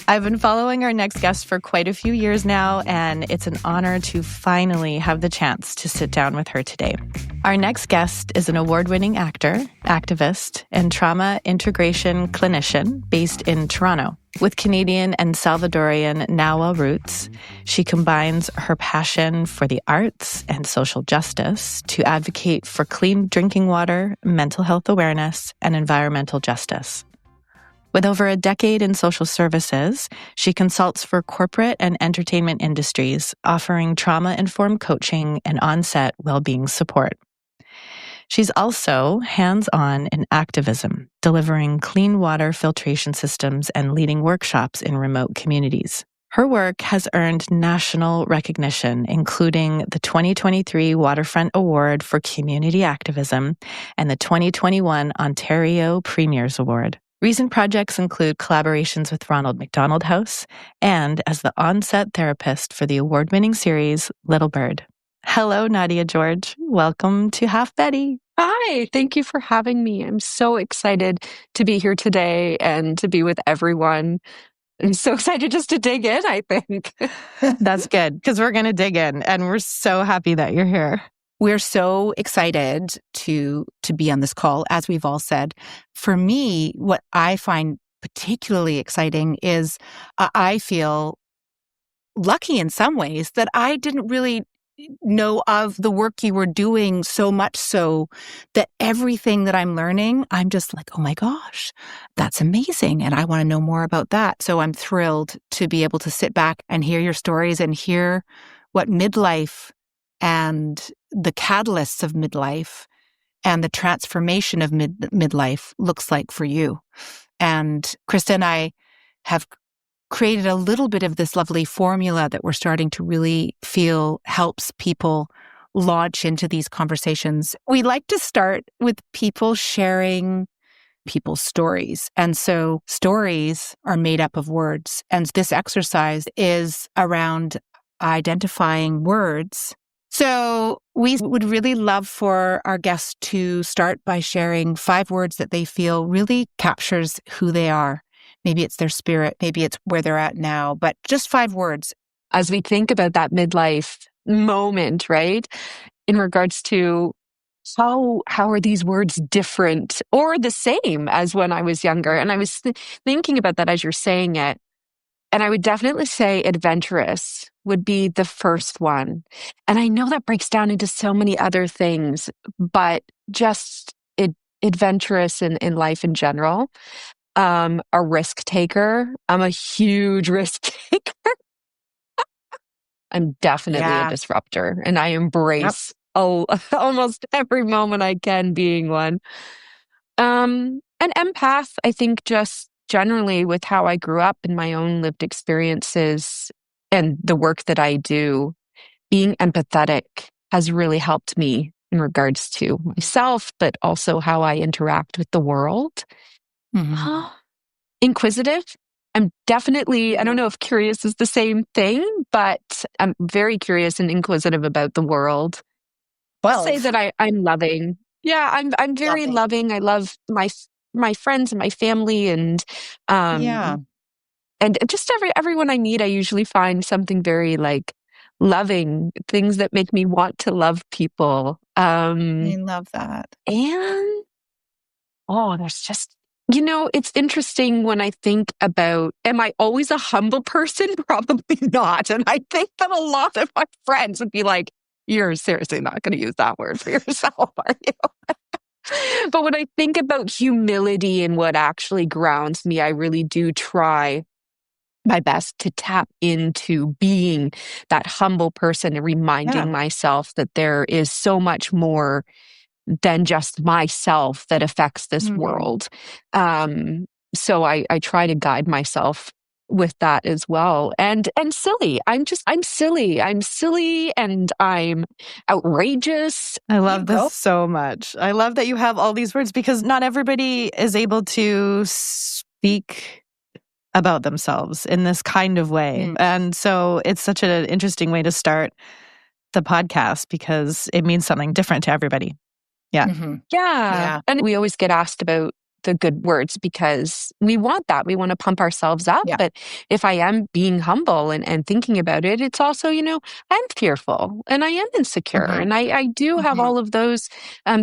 I've been following our next guest for quite a few years now, and it's an honor to finally have the chance to sit down with her today. Our next guest is an award-winning actor, activist, and trauma integration clinician based in Toronto. With Canadian and Salvadorian Nahua roots, she combines her passion for the arts and social justice to advocate for clean drinking water, mental health awareness, and environmental justice. With over a decade in social services, she consults for corporate and entertainment industries, offering trauma-informed coaching and on-set well-being support. She's also hands-on in activism, delivering clean water filtration systems and leading workshops in remote communities. Her work has earned national recognition, including the 2023 Waterfront Award for Community Activism and the 2021 Ontario Premier's Award. Recent projects include collaborations with Ronald McDonald House and as the on-set therapist for the award-winning series Little Bird. Hello, Nadia George. Welcome to halfbetty. Hi, thank you for having me. I'm so excited to be here today and to be with everyone. I'm so excited just to dig in, I think. That's good, because we're going to dig in, and we're so happy that you're here. We're so excited to be on this call, as we've all said. For me, what I find particularly exciting is I feel lucky in some ways that I didn't really know of the work you were doing, so much so that everything that I'm learning, I'm just like, oh my gosh, that's amazing. And I want to know more about that. So I'm thrilled to be able to sit back and hear your stories and hear what midlife and the catalysts of midlife and the transformation of midlife looks like for you. And Krista and I have created a little bit of this lovely formula that we're starting to really feel helps people launch into these conversations. We like to start with people sharing people's stories. And so stories are made up of words. And this exercise is around identifying words. So we would really love for our guests to start by sharing 5 words that they feel really captures who they are. Maybe it's their spirit, maybe it's where they're at now, but just 5 words. As we think about that midlife moment, right? In regards to how are these words different or the same as when I was younger? And I was thinking about that as you're saying it. And I would definitely say adventurous would be the first one. And I know that breaks down into so many other things, but just adventurous in life in general. A risk taker. I'm a huge risk taker. I'm definitely a disruptor, and I embrace almost every moment I can being one. An empath, I think, just generally with how I grew up and my own lived experiences and the work that I do, being empathetic has really helped me in regards to myself, but also how I interact with the world. Mm-hmm. Inquisitive. I'm definitely, I don't know if curious is the same thing, but I'm very curious and inquisitive about the world. I'll say that I'm loving. Yeah, I'm very loving. I love my friends and my family and just everyone I meet. I usually find something very like loving, things that make me want to love people. I love that. And there's just, it's interesting when I think about, am I always a humble person? Probably not. And I think that a lot of my friends would be like, you're seriously not going to use that word for yourself, are you? But when I think about humility and what actually grounds me, I really do try my best to tap into being that humble person and reminding myself that there is so much more than just myself that affects this world. So I try to guide myself with that as well. And silly. I'm silly. I'm silly and I'm outrageous. I love this so much. I love that you have all these words because not everybody is able to speak about themselves in this kind of way. And so it's such an interesting way to start the podcast because it means something different to everybody. Yeah. Yeah. And we always get asked about the good words because we want that. We want to pump ourselves up. Yeah. But if I am being humble and thinking about it, it's also, I'm fearful and I am insecure. Mhm. And I do have Mhm. all of those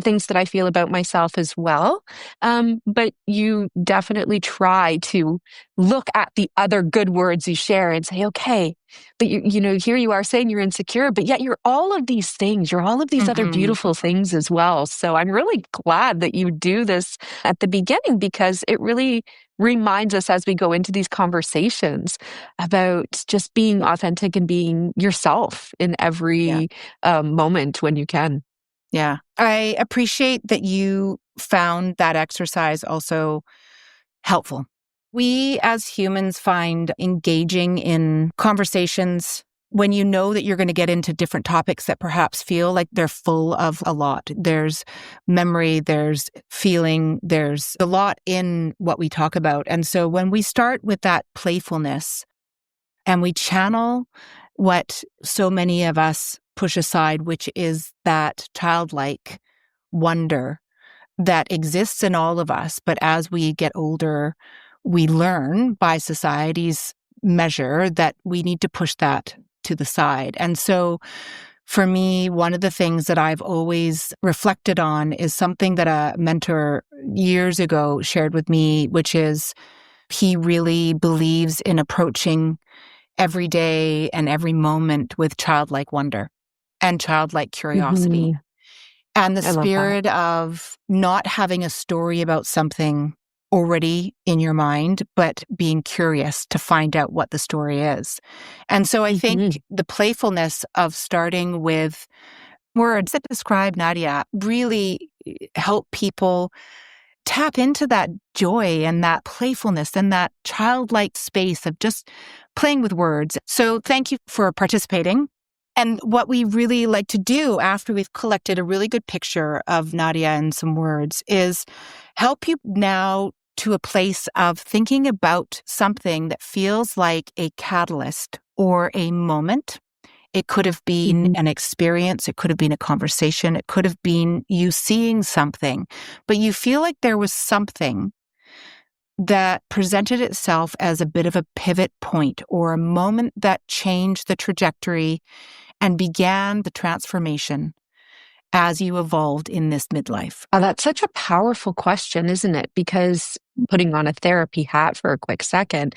things that I feel about myself as well. But you definitely try to look at the other good words you share and say, okay, but here you are saying you're insecure, but yet you're all of these things. You're all of these other Mhm. beautiful things as well. So I'm really glad that you do this at the beginning because it really reminds us as we go into these conversations about just being authentic and being yourself in Yeah. every moment when you can. Yeah. I appreciate that you found that exercise also helpful. We as humans find engaging in conversations when you know that you're going to get into different topics that perhaps feel like they're full of a lot. There's memory, there's feeling, there's a lot in what we talk about. And so when we start with that playfulness and we channel what so many of us push aside, which is that childlike wonder that exists in all of us. But as we get older, we learn by society's measure that we need to push that to the side. And so for me, one of the things that I've always reflected on is something that a mentor years ago shared with me, which is he really believes in approaching every day and every moment with childlike wonder and childlike curiosity. Mhm. And the I love that. spirit of not having a story about something already in your mind, but being curious to find out what the story is. And so I Mhm. think the playfulness of starting with words that describe Nadia really help people tap into that joy and that playfulness and that childlike space of just playing with words. So thank you for participating. And what we really like to do after we've collected a really good picture of Nadia and some words is help you now to a place of thinking about something that feels like a catalyst or a moment. It could have been Mhm. an experience. It could have been a conversation. It could have been you seeing something, but you feel like there was something that presented itself as a bit of a pivot point or a moment that changed the trajectory and began the transformation as you evolved in this midlife. That's such a powerful question, isn't it? Because putting on a therapy hat for a quick second,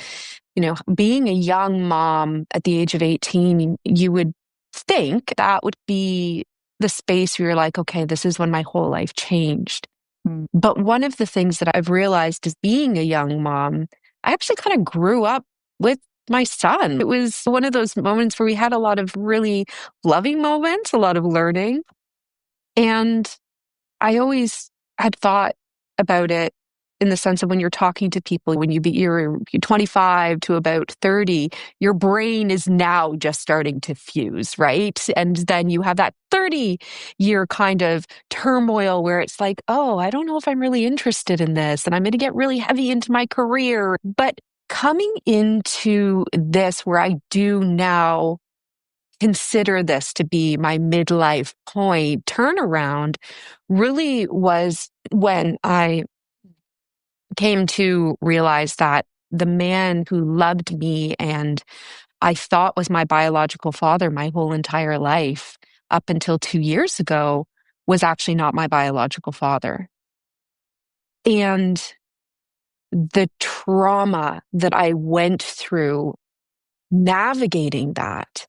being a young mom at the age of 18, you would think that would be the space where you're like, okay, this is when my whole life changed. Mm. But one of the things that I've realized is being a young mom, I actually kind of grew up with my son. It was one of those moments where we had a lot of really loving moments, a lot of learning. And I always had thought about it in the sense of when you're talking to people, when you're 25 to about 30, your brain is now just starting to fuse, right? And then you have that 30-year kind of turmoil where it's like, oh, I don't know if I'm really interested in this and I'm going to get really heavy into my career. But coming into this where I do now consider this to be my midlife point turnaround really was when I came to realize that the man who loved me and I thought was my biological father my whole entire life up until 2 years ago was actually not my biological father. And the trauma that I went through navigating that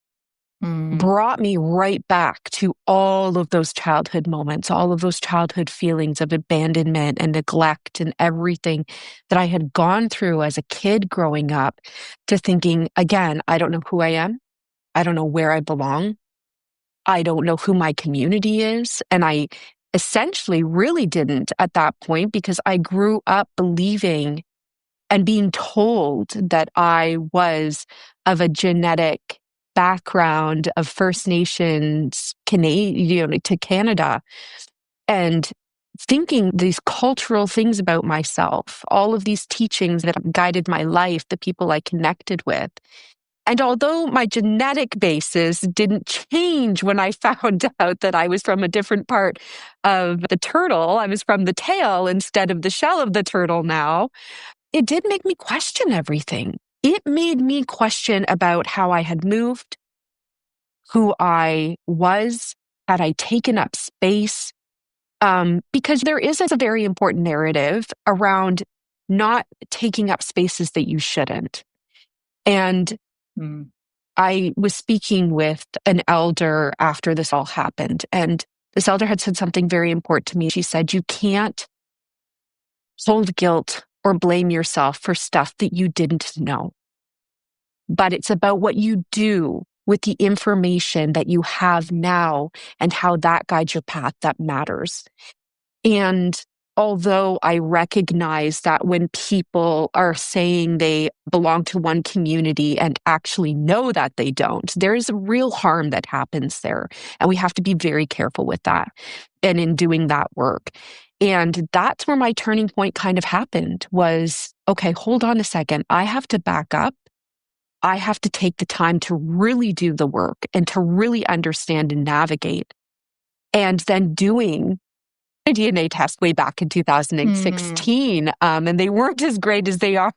Mm. brought me right back to all of those childhood moments, all of those childhood feelings of abandonment and neglect and everything that I had gone through as a kid growing up to thinking, again, I don't know who I am. I don't know where I belong. I don't know who my community is. And I essentially really didn't at that point because I grew up believing and being told that I was of a genetic background of First Nations to Canada, and thinking these cultural things about myself, all of these teachings that guided my life, the people I connected with. And although my genetic basis didn't change when I found out that I was from a different part of the turtle, I was from the tail instead of the shell of the turtle now, it did make me question everything. It made me question about how I had moved, who I was, had I taken up space? Because there is a very important narrative around not taking up spaces that you shouldn't. And I was speaking with an elder after this all happened, and this elder had said something very important to me. She said, you can't hold guilt or blame yourself for stuff that you didn't know. But it's about what you do with the information that you have now and how that guides your path that matters. And although I recognize that when people are saying they belong to one community and actually know that they don't, there is a real harm that happens there. And we have to be very careful with that and in doing that work. And that's where my turning point kind of happened was, okay, hold on a second. I have to back up. I have to take the time to really do the work and to really understand and navigate. And then doing a DNA test way back in 2016, and they weren't as great as they are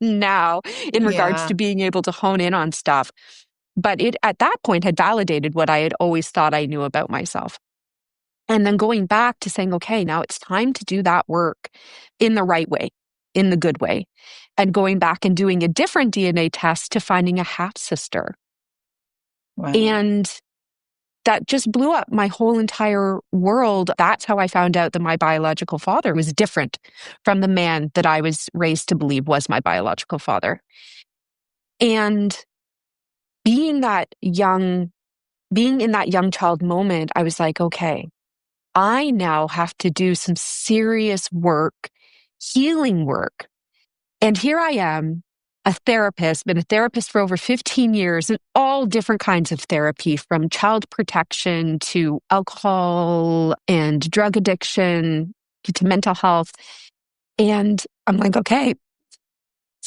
now in regards to being able to hone in on stuff. But it, at that point, had validated what I had always thought I knew about myself. And then going back to saying, okay, now it's time to do that work in the right way, in the good way. And going back and doing a different DNA test to finding a half-sister. Wow. And that just blew up my whole entire world. That's how I found out that my biological father was different from the man that I was raised to believe was my biological father. And being in that young child moment, I was like, okay, I now have to do some serious work, healing work. And here I am, a therapist, been a therapist for over 15 years, and all different kinds of therapy, from child protection to alcohol and drug addiction to mental health. And I'm like, okay,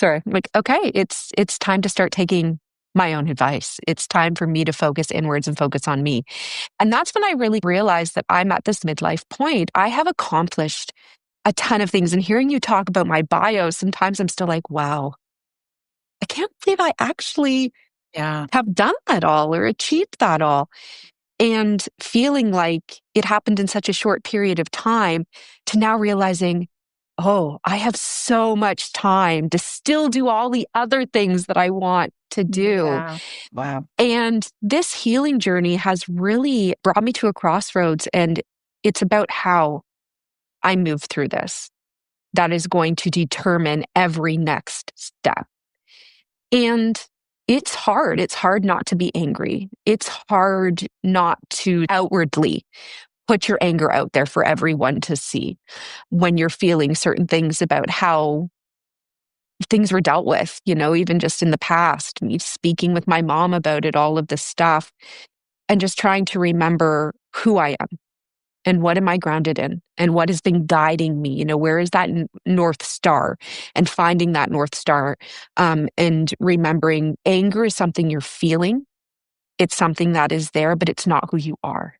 it's time to start taking my own advice. It's time for me to focus inwards and focus on me. And that's when I really realized that I'm at this midlife point. I have accomplished a ton of things. And hearing you talk about my bio, sometimes I'm still like, wow, I can't believe I actually have done that all or achieved that all. And feeling like it happened in such a short period of time to now realizing, oh, I have so much time to still do all the other things that I want to do. Yeah. Wow. And this healing journey has really brought me to a crossroads. And it's about how I move through this that is going to determine every next step. And it's hard. It's hard not to be angry. It's hard not to outwardly put your anger out there for everyone to see when you're feeling certain things about how things were dealt with, even just in the past, me speaking with my mom about it, all of this stuff, and just trying to remember who I am and what am I grounded in and what has been guiding me, where is that North Star, and finding that North Star, and remembering anger is something you're feeling. It's something that is there, but it's not who you are.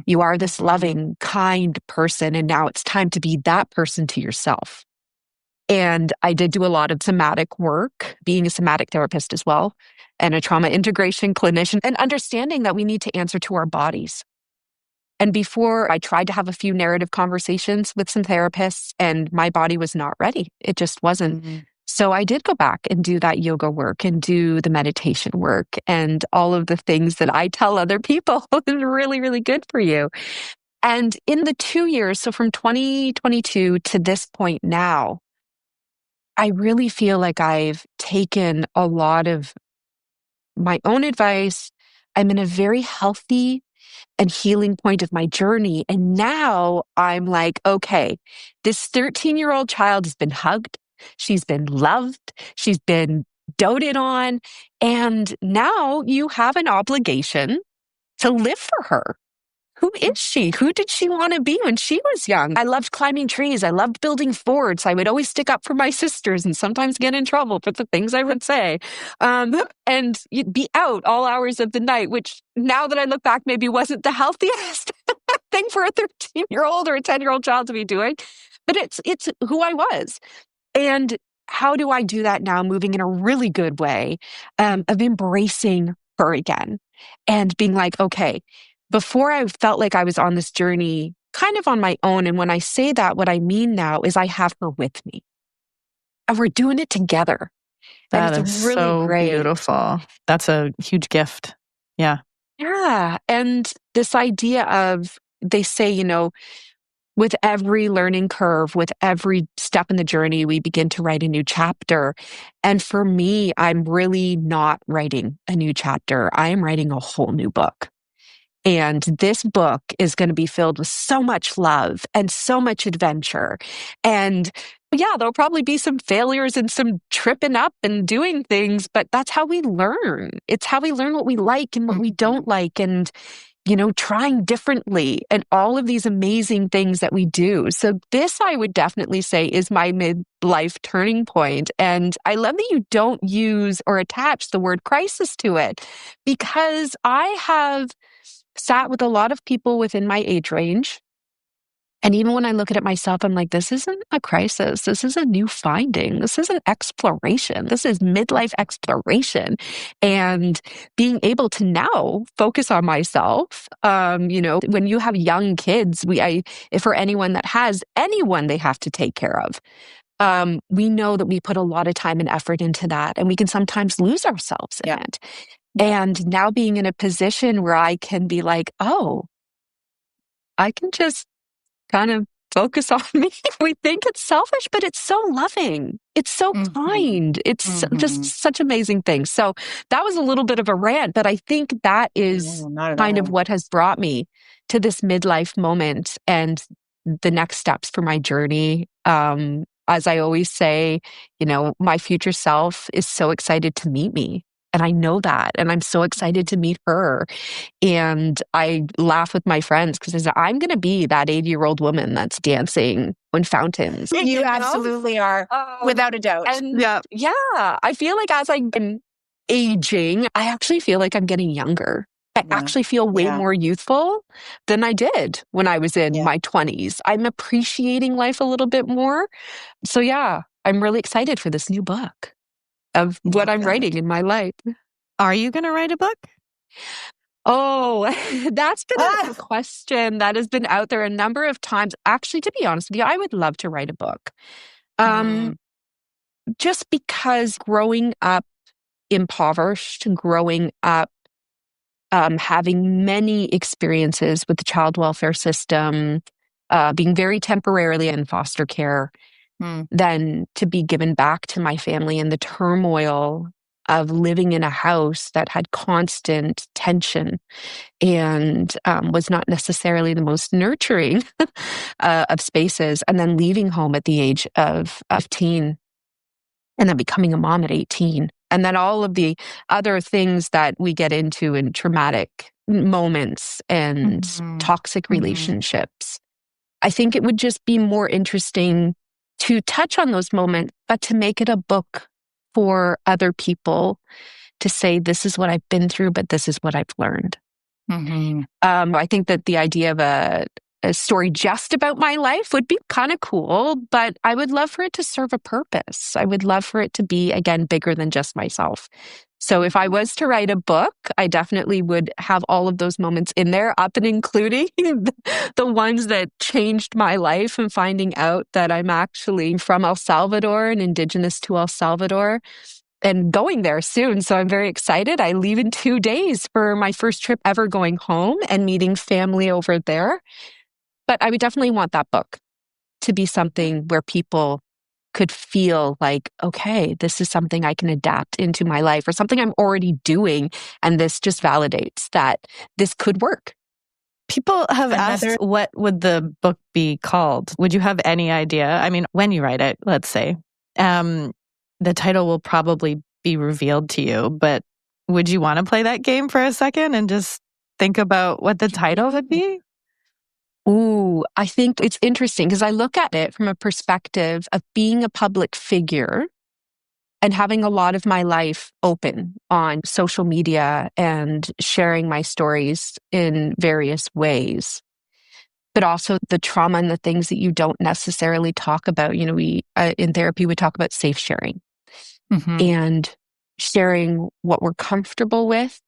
You are this loving, kind person, and now it's time to be that person to yourself. And I did do a lot of somatic work, being a somatic therapist as well, and a trauma integration clinician, and understanding that we need to answer to our bodies. And before, I tried to have a few narrative conversations with some therapists, and my body was not ready. It just wasn't. So I did go back and do that yoga work and do the meditation work and all of the things that I tell other people is really, really good for you. And in the 2 years, so from 2022 to this point now, I really feel like I've taken a lot of my own advice. I'm in a very healthy and healing point of my journey. And now I'm like, okay, this 13-year-old child has been hugged. She's been loved. She's been doted on. And now you have an obligation to live for her. who is she? Who did she want to be when she was young? I loved climbing trees. I loved building forts. I would always stick up for my sisters and sometimes get in trouble for the things I would say. And you'd be out all hours of the night, which now that I look back, maybe wasn't the healthiest thing for a 13-year-old or a 10-year-old child to be doing. But it's who I was. And how do I do that now, moving in a really good way of embracing her again and being like, okay, before I felt like I was on this journey kind of on my own. And when I say that, what I mean now is I have her with me and we're doing it together. That is really so great. Beautiful. That's a huge gift. Yeah. Yeah. And this idea of, they say, with every learning curve, with every step in the journey, we begin to write a new chapter. And for me, I'm really not writing a new chapter. I am writing a whole new book. And this book is going to be filled with so much love and so much adventure. And yeah, there'll probably be some failures and some tripping up and doing things, but that's how we learn. It's how we learn what we like and what we don't like. And trying differently and all of these amazing things that we do. So this, I would definitely say, is my midlife turning point. And I love that you don't use or attach the word crisis to it, because I have sat with a lot of people within my age range. And even when I look at it myself, I'm like, this isn't a crisis. This is a new finding. This is an exploration. This is midlife exploration. And being able to now focus on myself, when you have young kids, if for anyone that has anyone they have to take care of, we know that we put a lot of time and effort into that, and we can sometimes lose ourselves in it. And now being in a position where I can be like, oh, I can just kind of focus on me. We think it's selfish, but it's so loving. It's so kind. It's just such amazing things. So that was a little bit of a rant, but I think that is kind of what has brought me to this midlife moment and the next steps for my journey. As I always say, my future self is so excited to meet me. And I know that. And I'm so excited to meet her. And I laugh with my friends because I'm going to be that 80-year-old woman that's dancing in fountains. You absolutely are, without a doubt. And I feel like as I'm aging, I actually feel like I'm getting younger. I actually feel way more youthful than I did when I was in my 20s. I'm appreciating life a little bit more. So I'm really excited for this new book of what I'm writing in my life. Are you going to write a book? Oh, that's been a question that has been out there a number of times. Actually, to be honest with you, I would love to write a book. Just because growing up impoverished, growing up having many experiences with the child welfare system, being very temporarily in foster care, then to be given back to my family in the turmoil of living in a house that had constant tension and was not necessarily the most nurturing of spaces, and then leaving home at the age of 15 and then becoming a mom at 18. And then all of the other things that we get into in traumatic moments and toxic relationships. I think it would just be more interesting to touch on those moments, but to make it a book for other people to say, this is what I've been through, but this is what I've learned. I think that the idea of a story just about my life would be kind of cool, but I would love for it to serve a purpose. I would love for it to be, again, bigger than just myself. So if I was to write a book, I definitely would have all of those moments in there, up and including the ones that changed my life, and finding out that I'm actually from El Salvador and Indigenous to El Salvador and going there soon. So I'm very excited. I leave in 2 days for my first trip ever going home and meeting family over there. But I would definitely want that book to be something where people could feel like, okay, this is something I can adapt into my life, or something I'm already doing, and this just validates that this could work. People have asked, what would the book be called? Would you have any idea? I mean, when you write it, let's say, the title will probably be revealed to you, but would you want to play that game for a second and just think about what the title would be? Ooh, I think it's interesting because I look at it from a perspective of being a public figure and having a lot of my life open on social media and sharing my stories in various ways. But also the trauma and the things that you don't necessarily talk about. You know, we in therapy, we talk about safe sharing and sharing what we're comfortable with,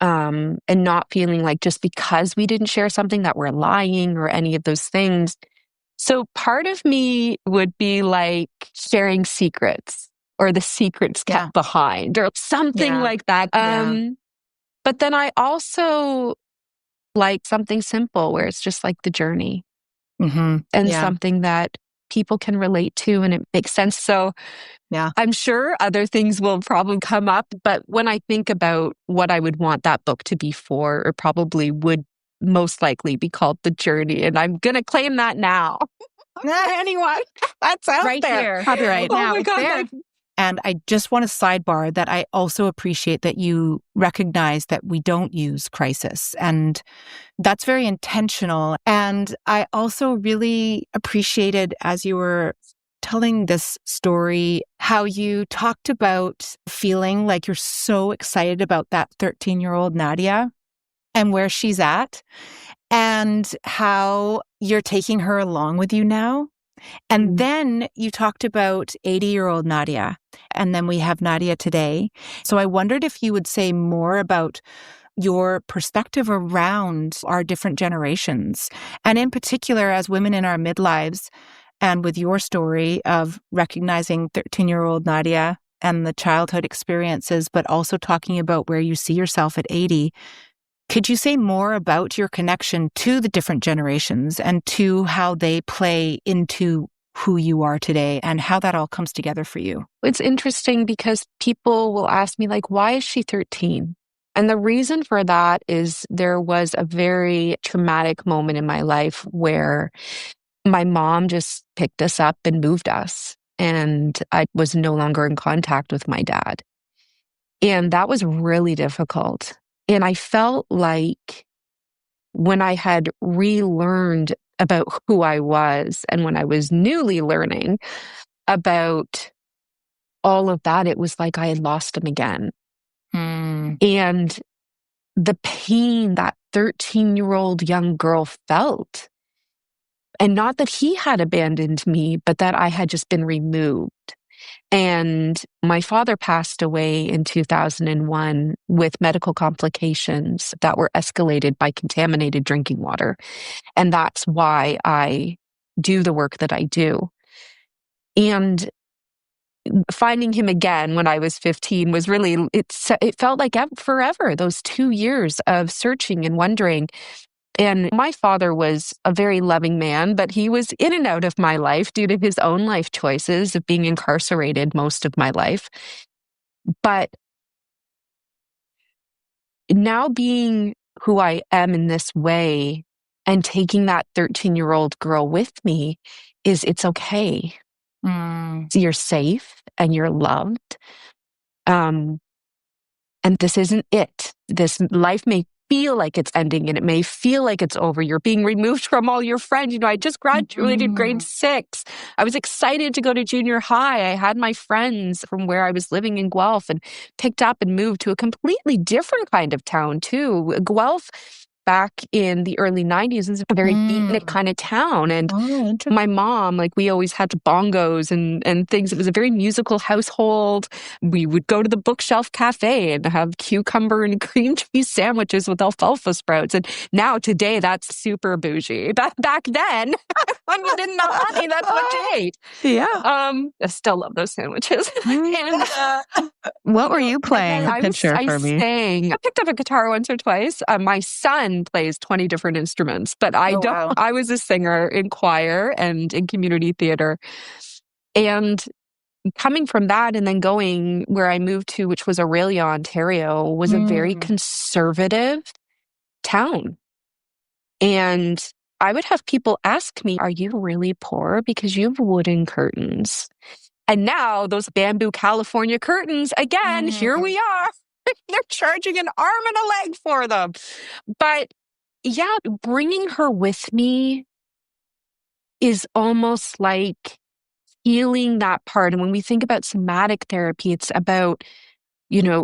and not feeling like just because we didn't share something that we're lying or any of those things. So part of me would be like sharing secrets or the secrets kept behind or something like that. But then I also like something simple where it's just like the journey and something that people can relate to and it makes sense. So I'm sure other things will probably come up, but when I think about what I would want that book to be for, it probably would most likely be called The Journey. And I'm going to claim that now. For anyone that's out right there. here. Copyright. Oh now my it's God. there. And I just want to sidebar that I also appreciate that you recognize that we don't use crisis. And that's very intentional. And I also really appreciated as you were telling this story, how you talked about feeling like you're so excited about that 13-year-old Nadia and where she's at, and how you're taking her along with you now. And then you talked about 80-year-old Nadia, and then we have Nadia today. So I wondered if you would say more about your perspective around our different generations, and in particular as women in our midlives, and with your story of recognizing 13-year-old Nadia and the childhood experiences, but also talking about where you see yourself at 80. Could you say more about your connection to the different generations and to how they play into who you are today and how that all comes together for you? It's interesting because people will ask me, like, why is she 13? And the reason for that is there was a very traumatic moment in my life where my mom just picked us up and moved us, and I was no longer in contact with my dad. And that was really difficult. And I felt like when I had relearned about who I was and when I was newly learning about all of that, it was like I had lost him again. And the pain that 13-year-old young girl felt, and not that he had abandoned me, but that I had just been removed. And my father passed away in 2001 with medical complications that were escalated by contaminated drinking water. And that's why I do the work that I do. And finding him again when I was 15 was really, it felt like forever, those 2 years of searching and wondering. And my father was a very loving man, but he was in and out of my life due to his own life choices of being incarcerated most of my life. But now being who I am in this way and taking that 13-year-old girl with me it's okay. So you're safe and you're loved. And this isn't it. This life may feel like it's ending and it may feel like it's over. You're being removed from all your friends. You know, I just graduated grade 6. I was excited to go to junior high. I had my friends from where I was living in Guelph and picked up and moved to a completely different kind of town too. Guelph back in the early 90s is a very beatnik kind of town. And my mom, like, we always had bongos and things. It was a very musical household. We would go to the Bookshelf Cafe and have cucumber and cream cheese sandwiches with alfalfa sprouts. And now today, that's super bougie. Back then, when you didn't know honey, that's what you ate. Yeah. I still love those sandwiches. And what were you playing? I picked up a guitar once or twice. My son plays 20 different instruments, but I don't. Wow. I was a singer in choir and in community theater. And coming from that and then going where I moved to, which was Aurelia, Ontario, was a very conservative town. And I would have people ask me, are you really poor? Because you have wooden curtains. And now those bamboo California curtains, again, here we are. They're charging an arm and a leg for them. But yeah, bringing her with me is almost like healing that part. And when we think about somatic therapy, it's about,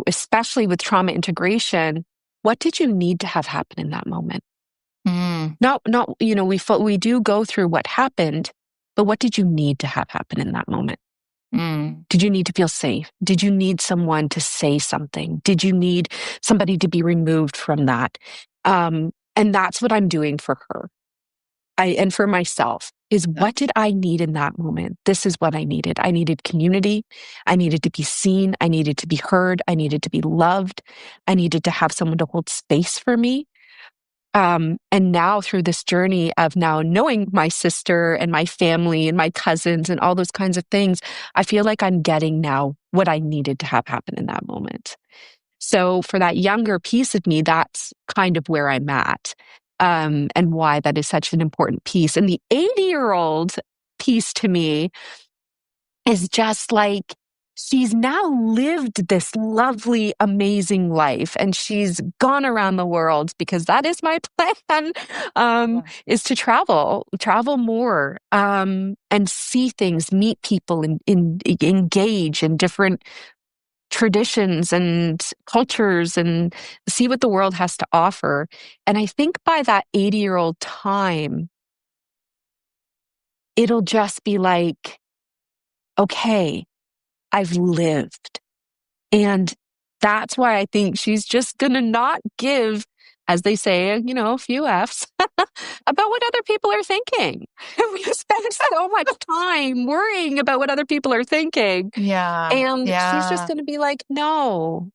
especially with trauma integration, what did you need to have happen in that moment? Mm. Not, we do go through what happened, but what did you need to have happen in that moment? Mm. Did you need to feel safe? Did you need someone to say something? Did you need somebody to be removed from that? And that's what I'm doing for her. And for myself is what did I need in that moment? This is what I needed. I needed community. I needed to be seen. I needed to be heard. I needed to be loved. I needed to have someone to hold space for me. And now through this journey of now knowing my sister and my family and my cousins and all those kinds of things, I feel like I'm getting now what I needed to have happen in that moment. So for that younger piece of me, that's kind of where I'm at, and why that is such an important piece. And the 80-year-old piece to me is just like, she's now lived this lovely, amazing life, and she's gone around the world because that is my plan, is to travel more, and see things, meet people, and engage in different traditions and cultures and see what the world has to offer. And I think by that 80-year-old time, it'll just be like, okay, I've lived. And that's why I think she's just going to not give, as they say, a few F's about what other people are thinking. We spend so much time worrying about what other people are thinking. Yeah. And she's just going to be like, no,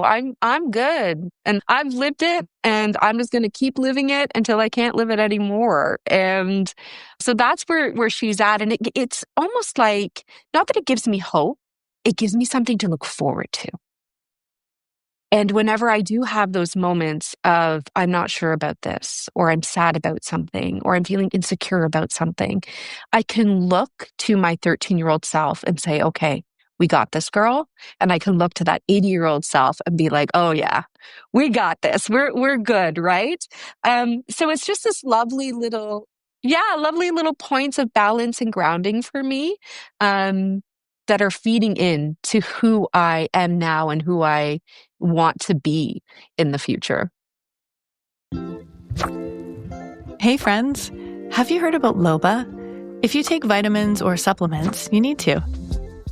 I'm good. And I've lived it, and I'm just going to keep living it until I can't live it anymore. And so that's where she's at. And it's almost like, not that it gives me hope, it gives me something to look forward to. And whenever I do have those moments of, I'm not sure about this, or I'm sad about something, or I'm feeling insecure about something, I can look to my 13-year-old self and say, okay, we got this, girl. And I can look to that 80-year-old self and be like, oh yeah, we got this. We're good, right? So it's just this lovely little points of balance and grounding for me, that are feeding in to who I am now and who I want to be in the future. Hey friends, have you heard about Loba? If you take vitamins or supplements, you need to.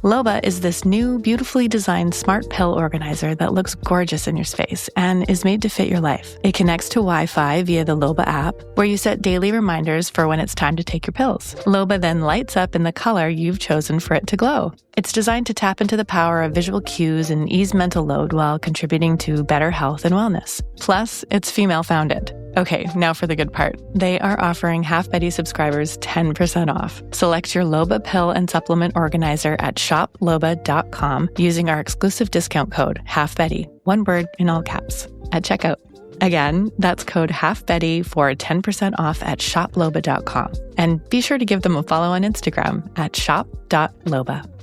Loba is this new, beautifully designed smart pill organizer that looks gorgeous in your space and is made to fit your life. It connects to Wi-Fi via the Loba app, where you set daily reminders for when it's time to take your pills. Loba then lights up in the color you've chosen for it to glow. It's designed to tap into the power of visual cues and ease mental load while contributing to better health and wellness. Plus, it's female-founded. Okay, now for the good part. They are offering halfbetty subscribers 10% off. Select your Loba pill and supplement organizer at shoploba.com using our exclusive discount code halfbetty, one word in all caps, at checkout. Again, that's code halfbetty for 10% off at shoploba.com. And be sure to give them a follow on Instagram at shop.loba.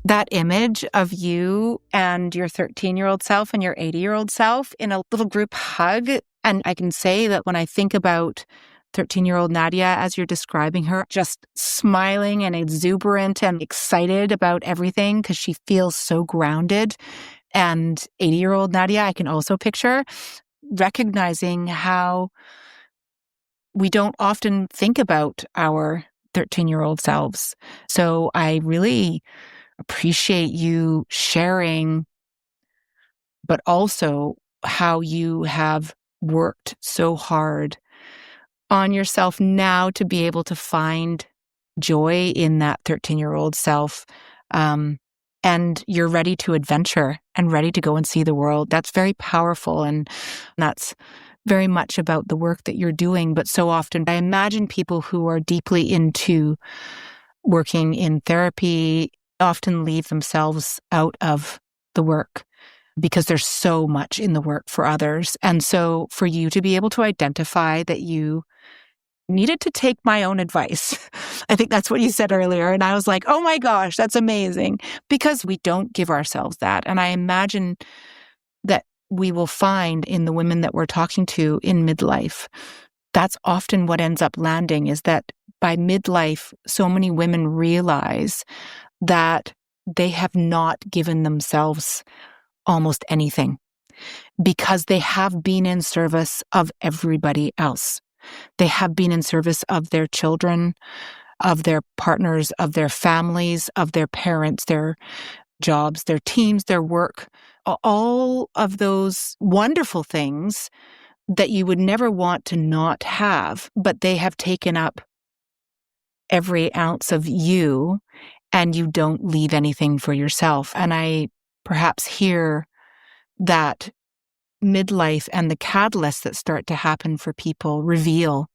That image of you and your 13-year-old self and your 80-year-old self in a little group hug. And I can say that when I think about 13-year-old Nadia, as you're describing her, just smiling and exuberant and excited about everything because she feels so grounded. And 80-year-old Nadia, I can also picture recognizing how we don't often think about our 13-year-old selves. So I really appreciate you sharing, but also how you have worked so hard on yourself now to be able to find joy in that 13-year-old self. And you're ready to adventure and ready to go and see the world. That's very powerful. And that's very much about the work that you're doing. But so often I imagine people who are deeply into working in therapy often leave themselves out of the work because there's so much in the work for others. And so for you to be able to identify that you needed to take my own advice, I think that's what you said earlier. And I was like, oh my gosh, that's amazing, because we don't give ourselves that. And I imagine that we will find in the women that we're talking to in midlife, that's often what ends up landing, is that by midlife, so many women realize that they have not given themselves almost anything because they have been in service of everybody else. They have been in service of their children, of their partners, of their families, of their parents, their jobs, their teams, their work, all of those wonderful things that you would never want to not have, but they have taken up every ounce of you and you don't leave anything for yourself. And I perhaps hear that midlife and the catalysts that start to happen for people reveal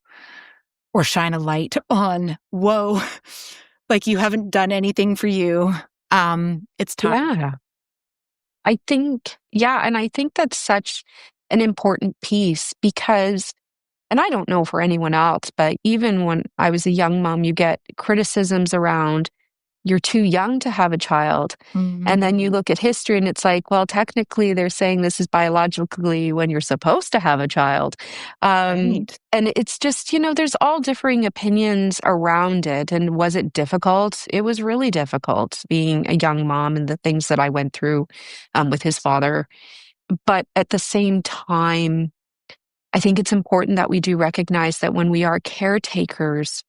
or shine a light on, whoa, like you haven't done anything for you. It's time. Yeah. And I think that's such an important piece because, and I don't know for anyone else, but even when I was a young mom, you get criticisms around you're too young to have a child. Mm-hmm. And then you look at history and it's like, well, technically they're saying this is biologically when you're supposed to have a child. Right. And it's just, there's all differing opinions around it. And was it difficult? It was really difficult being a young mom and the things that I went through with his father. But at the same time, I think it's important that we do recognize that when we are caretakers,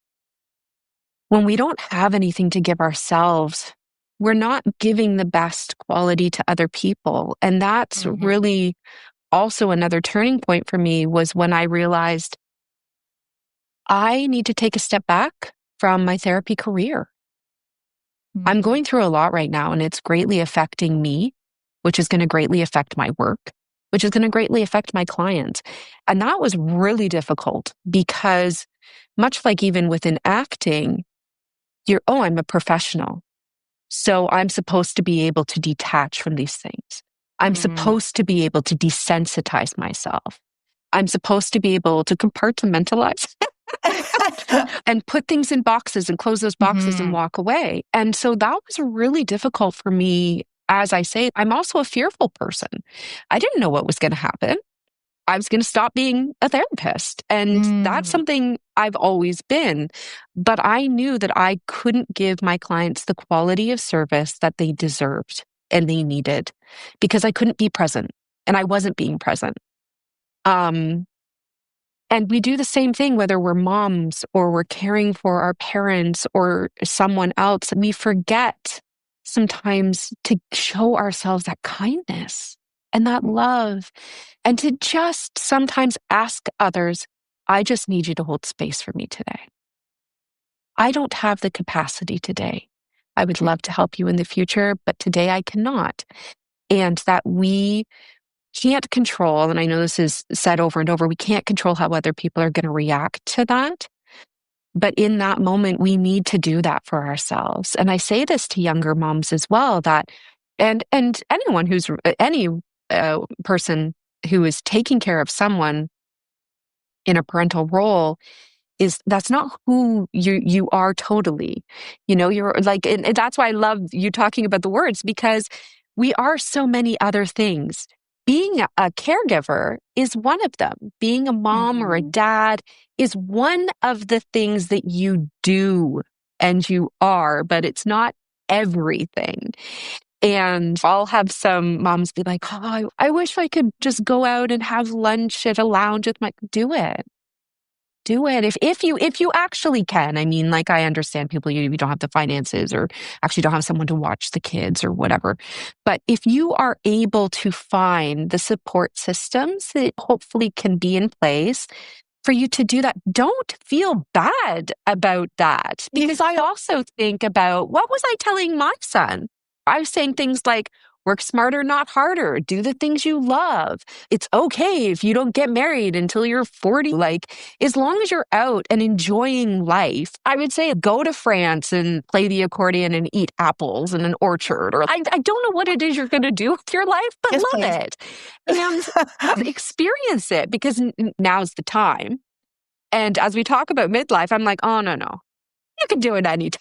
when we don't have anything to give ourselves, we're not giving the best quality to other people. And that's really also another turning point for me was when I realized I need to take a step back from my therapy career. I'm going through a lot right now, and it's greatly affecting me, which is going to greatly affect my work, which is going to greatly affect my clients. And that was really difficult because much like even within acting, I'm a professional. So I'm supposed to be able to detach from these things. I'm supposed to be able to desensitize myself. I'm supposed to be able to compartmentalize and put things in boxes and close those boxes and walk away. And so that was really difficult for me. As I say, I'm also a fearful person. I didn't know what was going to happen. I was going to stop being a therapist. And that's something I've always been. But I knew that I couldn't give my clients the quality of service that they deserved and they needed because I couldn't be present and I wasn't being present. And we do the same thing, whether we're moms or we're caring for our parents or someone else. We forget sometimes to show ourselves that kindness and that love, and to just sometimes ask others, I just need you to hold space for me today. I don't have the capacity today. I would love to help you in the future, but today I cannot. And that we can't control, and I know this is said over and over, we can't control how other people are going to react to that. But in that moment, we need to do that for ourselves. And I say this to younger moms as well, that, and anyone who's, any person who is taking care of someone in a parental role, that's not who you are totally. You're like, and that's why I love you talking about the words, because we are so many other things. Being a caregiver is one of them. Being a mom or a dad is one of the things that you do and you are, but it's not everything. And I'll have some moms be like, oh, I wish I could just go out and have lunch at a lounge with do it. Do it. If you actually can. I mean, like, I understand people, you don't have the finances or actually don't have someone to watch the kids or whatever. But if you are able to find the support systems that hopefully can be in place for you to do that, don't feel bad about that. Because I also think about, what was I telling my son? I was saying things like, work smarter, not harder. Do the things you love. It's okay if you don't get married until you're 40. Like, as long as you're out and enjoying life, I would say go to France and play the accordion and eat apples in an orchard. Or I don't know what it is you're going to do with your life, but love it. And experience it, because now's the time. And as we talk about midlife, I'm like, oh, no. You can do it anytime.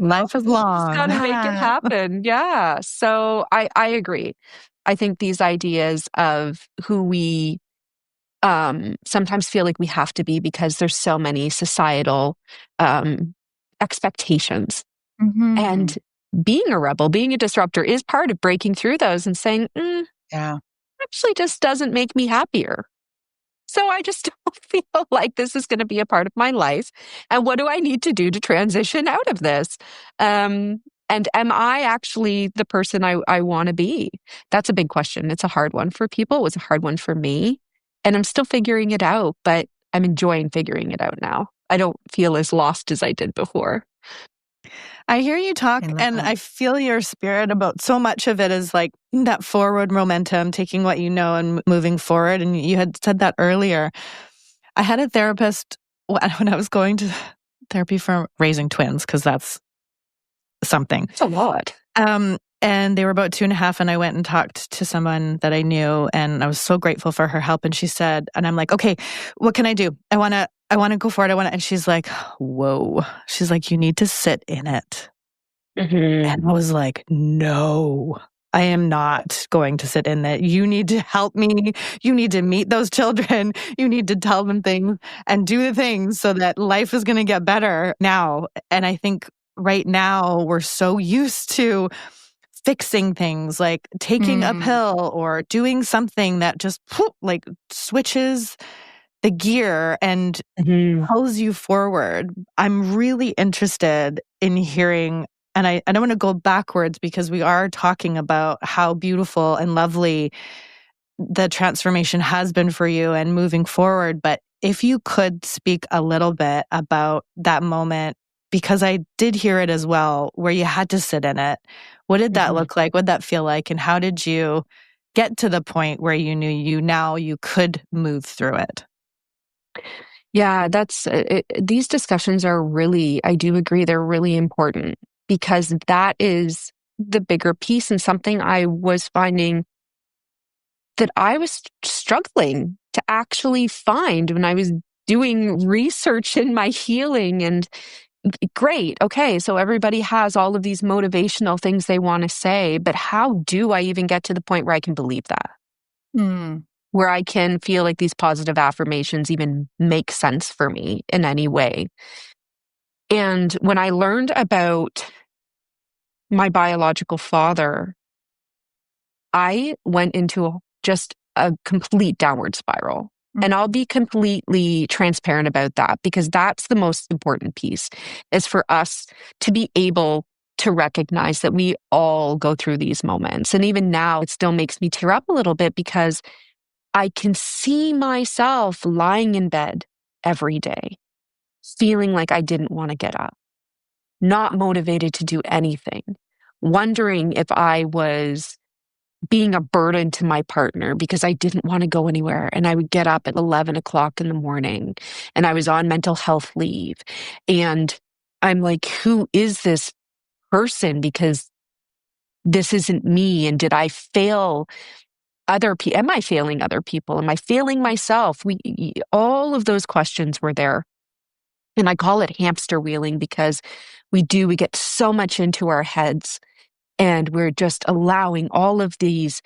Life is long. Just gotta make it happen. Yeah. So I agree. I think these ideas of who we sometimes feel like we have to be because there's so many societal expectations. Mm-hmm. And being a rebel, being a disruptor is part of breaking through those and saying, Yeah. actually just doesn't make me happier. So I just don't feel like this is going to be a part of my life. And what do I need to do to transition out of this? And am I actually the person I want to be? That's a big question. It's a hard one for people. It was a hard one for me. And I'm still figuring it out, but I'm enjoying figuring it out now. I don't feel as lost as I did before. I hear you talk, and I feel your spirit about so much of it is like that forward momentum, taking what you know and moving forward. And you had said that earlier. I had a therapist when I was going to therapy for raising twins, because that's something. It's a lot. And they were about 2.5, and I went and talked to someone that I knew, and I was so grateful for her help. And she said, and I'm like, okay, what can I do? I want to go for it. And she's like, whoa. She's like, you need to sit in it. Mm-hmm. And I was like, no, I am not going to sit in that. You need to help me. You need to meet those children. You need to tell them things and do the things so that life is going to get better now. And I think right now we're so used to fixing things, like taking a pill or doing something that just like switches the gear and pulls you forward. I'm really interested in hearing, and I don't want to go backwards because we are talking about how beautiful and lovely the transformation has been for you and moving forward. But if you could speak a little bit about that moment, because I did hear it as well, where you had to sit in it. What did that look like? What did that feel like? And how did you get to the point where you knew you could move through it? Yeah, these discussions are really, I do agree, they're really important, because that is the bigger piece, and something I was finding that I was struggling to actually find when I was doing research in my healing. And great, okay, so everybody has all of these motivational things they want to say, but how do I even get to the point where I can believe that? Where I can feel like these positive affirmations even make sense for me in any way. And when I learned about my biological father, I went into just a complete downward spiral. And I'll be completely transparent about that, because that's the most important piece, is for us to be able to recognize that we all go through these moments. And even now, it still makes me tear up a little bit, because I can see myself lying in bed every day, feeling like I didn't want to get up, not motivated to do anything, wondering if I was being a burden to my partner because I didn't want to go anywhere. And I would get up at 11 o'clock in the morning, and I was on mental health leave. And I'm like, who is this person? Because this isn't me. And did I fail other people? Am I failing other people? Am I failing myself? All of those questions were there. And I call it hamster wheeling, because we get so much into our heads, and we're just allowing all of these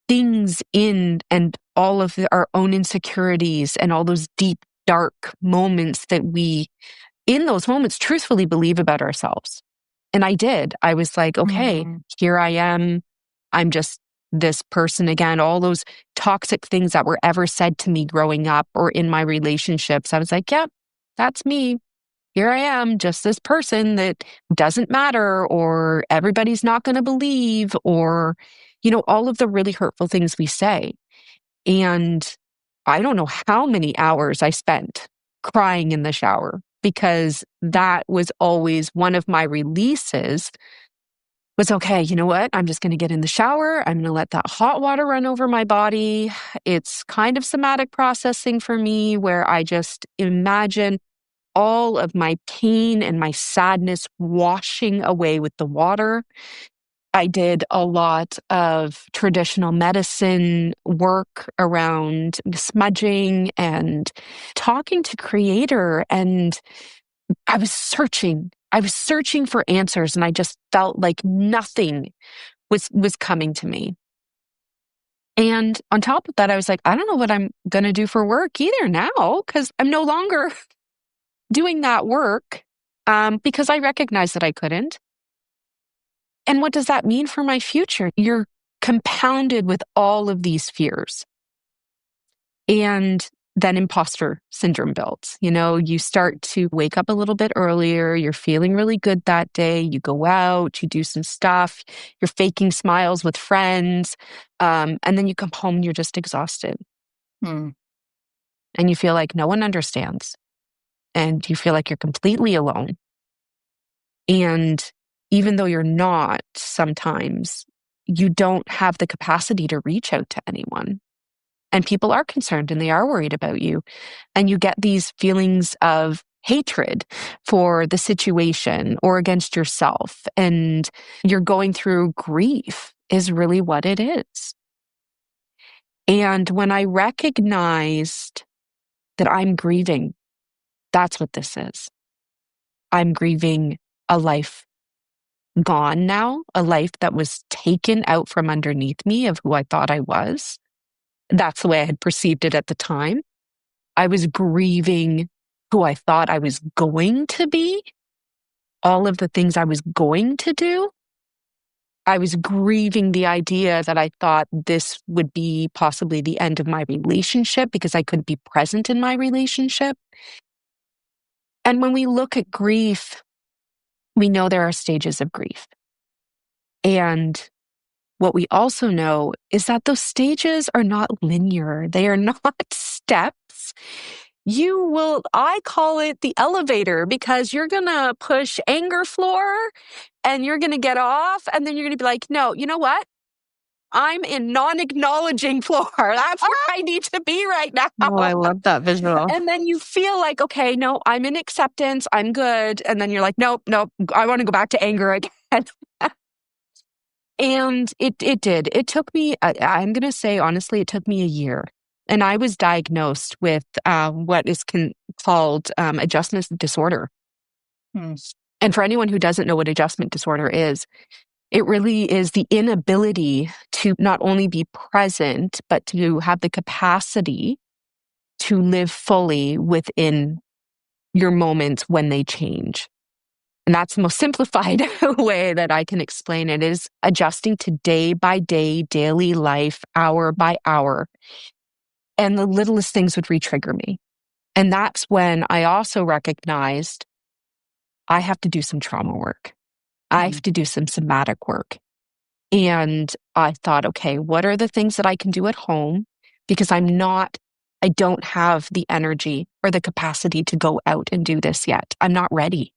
things in, and all of our own insecurities and all those deep, dark moments that we, in those moments, truthfully believe about ourselves. And I did. I was like, okay, here I am. I'm just this person again. All those toxic things that were ever said to me growing up or in my relationships, I was like, yeah, that's me. Here I am, just this person that doesn't matter, or everybody's not going to believe, or, all of the really hurtful things we say. And I don't know how many hours I spent crying in the shower, because that was always one of my releases. Was, okay, you know what? I'm just going to get in the shower. I'm going to let that hot water run over my body. It's kind of somatic processing for me, where I just imagine all of my pain and my sadness washing away with the water. I did a lot of traditional medicine work around smudging and talking to Creator. And I was searching for answers, and I just felt like nothing was coming to me. And on top of that, I was like, I don't know what I'm going to do for work either now, because I'm no longer doing that work because I recognized that I couldn't. And what does that mean for my future? You're compounded with all of these fears. And then imposter syndrome builds. You start to wake up a little bit earlier. You're feeling really good that day. You go out, you do some stuff. You're faking smiles with friends. And then you come home and you're just exhausted. Hmm. And you feel like no one understands. And you feel like you're completely alone. And even though you're not, sometimes you don't have the capacity to reach out to anyone. And people are concerned and they are worried about you. And you get these feelings of hatred for the situation or against yourself. And you're going through grief is really what it is. And when I recognized that I'm grieving, that's what this is. I'm grieving a life gone now, a life that was taken out from underneath me of who I thought I was. That's the way I had perceived it at the time. I was grieving who I thought I was going to be, all of the things I was going to do. I was grieving the idea that I thought this would be possibly the end of my relationship because I couldn't be present in my relationship. And when we look at grief, we know there are stages of grief. And what we also know is that those stages are not linear. They are not steps. I call it the elevator because you're going to push anger floor and you're going to get off and then you're going to be like, no, you know what? I'm in non-acknowledging floor. That's where I need to be right now. Oh, I love that visual. And then you feel like, okay, no, I'm in acceptance. I'm good. And then you're like, nope, I want to go back to anger again. And it did. It took me, I'm going to say, honestly, it took me a year. And I was diagnosed with what is called adjustment disorder. Hmm. And for anyone who doesn't know what adjustment disorder is, it really is the inability to not only be present, but to have the capacity to live fully within your moments when they change. And that's the most simplified way that I can explain it, is adjusting to day by day, daily life, hour by hour. And the littlest things would re-trigger me. And that's when I also recognized I have to do some trauma work. I have to do some somatic work. And I thought, okay, what are the things that I can do at home? Because I don't have the energy or the capacity to go out and do this yet. I'm not ready.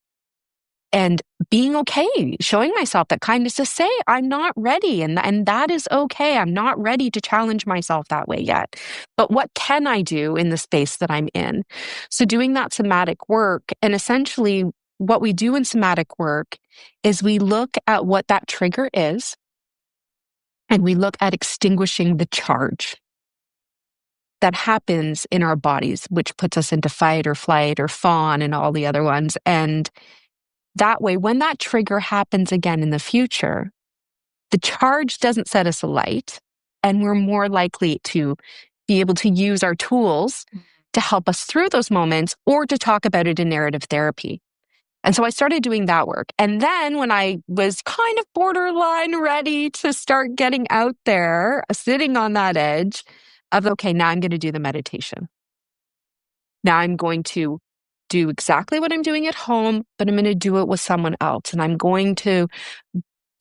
And being okay, showing myself that kindness to say, I'm not ready. And that is okay. I'm not ready to challenge myself that way yet. But what can I do in the space that I'm in? So doing that somatic work, and essentially what we do in somatic work is we look at what that trigger is, and we look at extinguishing the charge that happens in our bodies, which puts us into fight or flight or fawn and all the other ones. And that way, when that trigger happens again in the future, the charge doesn't set us alight, and we're more likely to be able to use our tools to help us through those moments or to talk about it in narrative therapy. And so I started doing that work. And then when I was kind of borderline ready to start getting out there, sitting on that edge of, okay, now I'm going to do the meditation. Now I'm going to do exactly what I'm doing at home, but I'm going to do it with someone else. And I'm going to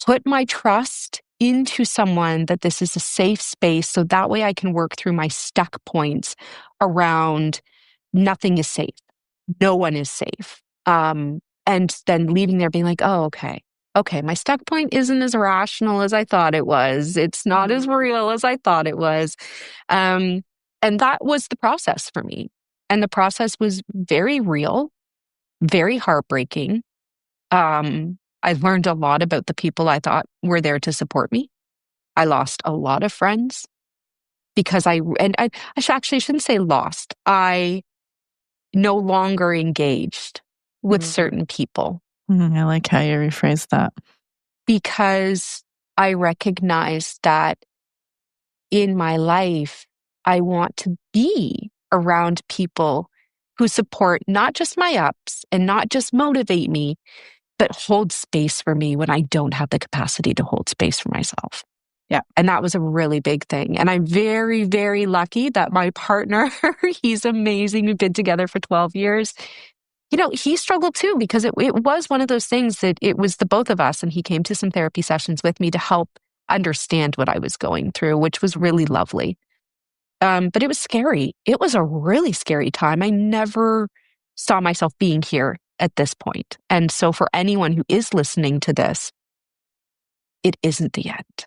put my trust into someone that this is a safe space. So that way I can work through my stuck points around nothing is safe. No one is safe. And then leaving there being like, oh, okay, my stuck point isn't as rational as I thought it was. It's not as real as I thought it was. And that was the process for me. And the process was very real, very heartbreaking. I learned a lot about the people I thought were there to support me. I lost a lot of friends because I actually shouldn't say lost. I no longer engaged with certain people. I like how you rephrased that. Because I recognized that in my life, I want to be around people who support not just my ups and not just motivate me, but hold space for me when I don't have the capacity to hold space for myself. Yeah. And that was a really big thing. And I'm very, very lucky that my partner, he's amazing. We've been together for 12 years. He struggled too, because it was one of those things that it was the both of us. And he came to some therapy sessions with me to help understand what I was going through, which was really lovely. But it was scary. It was a really scary time. I never saw myself being here at this point. And so for anyone who is listening to this, it isn't the end.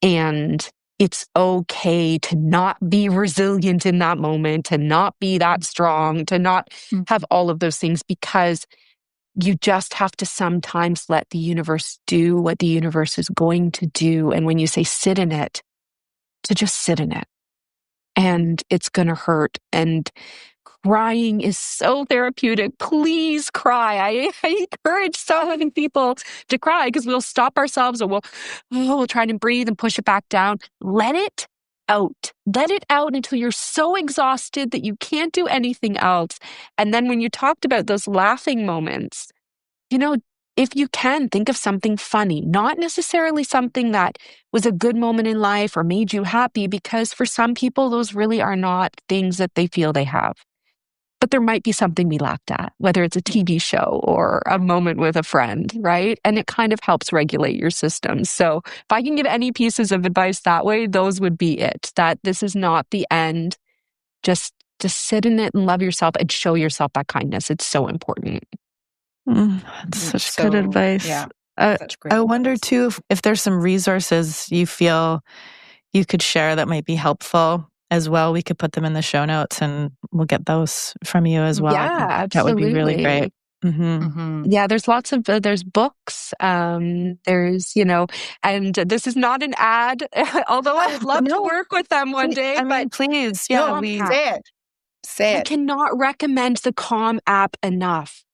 And it's okay to not be resilient in that moment, to not be that strong, to not have all of those things, because you just have to sometimes let the universe do what the universe is going to do. And when you say sit in it, to just sit in it. And it's going to hurt. And crying is so therapeutic. Please cry. I encourage so many people to cry, because we'll stop ourselves, or we'll try to breathe and push it back down. Let it out. Let it out until you're so exhausted that you can't do anything else. And then when you talked about those laughing moments, if you can, think of something funny, not necessarily something that was a good moment in life or made you happy, because for some people, those really are not things that they feel they have. But there might be something we laughed at, whether it's a TV show or a moment with a friend, right? And it kind of helps regulate your system. So if I can give any pieces of advice that way, those would be it. That this is not the end. Just sit in it and love yourself and show yourself that kindness. It's so important. That's such good advice. Yeah, I wonder too if there's some resources you feel you could share that might be helpful as well. We could put them in the show notes, and we'll get those from you as well. Yeah, absolutely. That would be really great. Yeah, there's lots of, there's books, there's, and this is not an ad, although I would love to work with them one day. But please, say it. I cannot recommend the Calm app enough.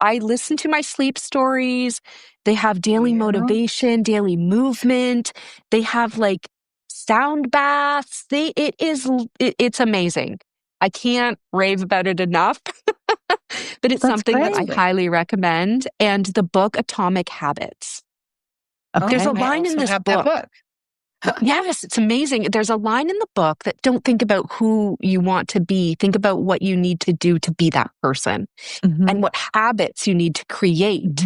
I listen to my sleep stories. They have daily motivation, daily movement. They have sound baths. It's amazing. I can't rave about it enough, but it's something that I highly recommend. And the book Atomic Habits. Okay. There's a line in this book. Yes, it's amazing. There's a line in the book that don't think about who you want to be. Think about what you need to do to be that person and what habits you need to create.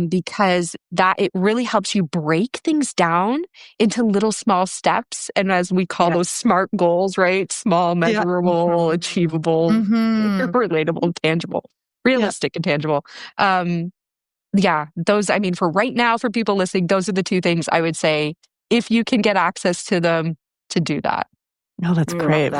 Because it really helps you break things down into little small steps. And as we call those SMART goals, right? Small, measurable, achievable, relatable, tangible, realistic and tangible. Those, for right now, for people listening, those are the two things I would say, if you can get access to them, to do that. Oh, that's great.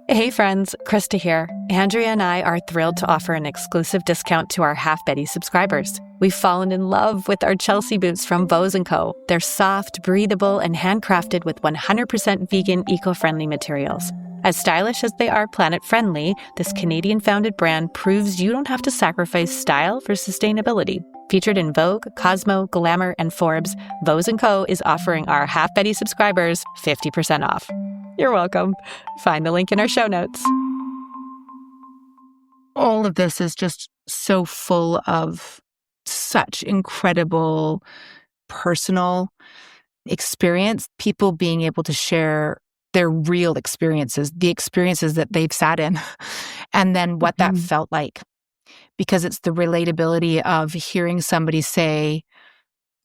Hey friends, Krista here. Andrea and I are thrilled to offer an exclusive discount to our halfbetty subscribers. We've fallen in love with our Chelsea boots from Vos & Co. They're soft, breathable, and handcrafted with 100% vegan, eco-friendly materials. As stylish as they are planet-friendly, this Canadian-founded brand proves you don't have to sacrifice style for sustainability. Featured in Vogue, Cosmo, Glamour, and Forbes, Vos & Co. is offering our halfbetty subscribers 50% off. You're welcome. Find the link in our show notes. All of this is just so full of such incredible personal experience, people being able to share their real experiences, the experiences that they've sat in, and then what that felt like. Because it's the relatability of hearing somebody say,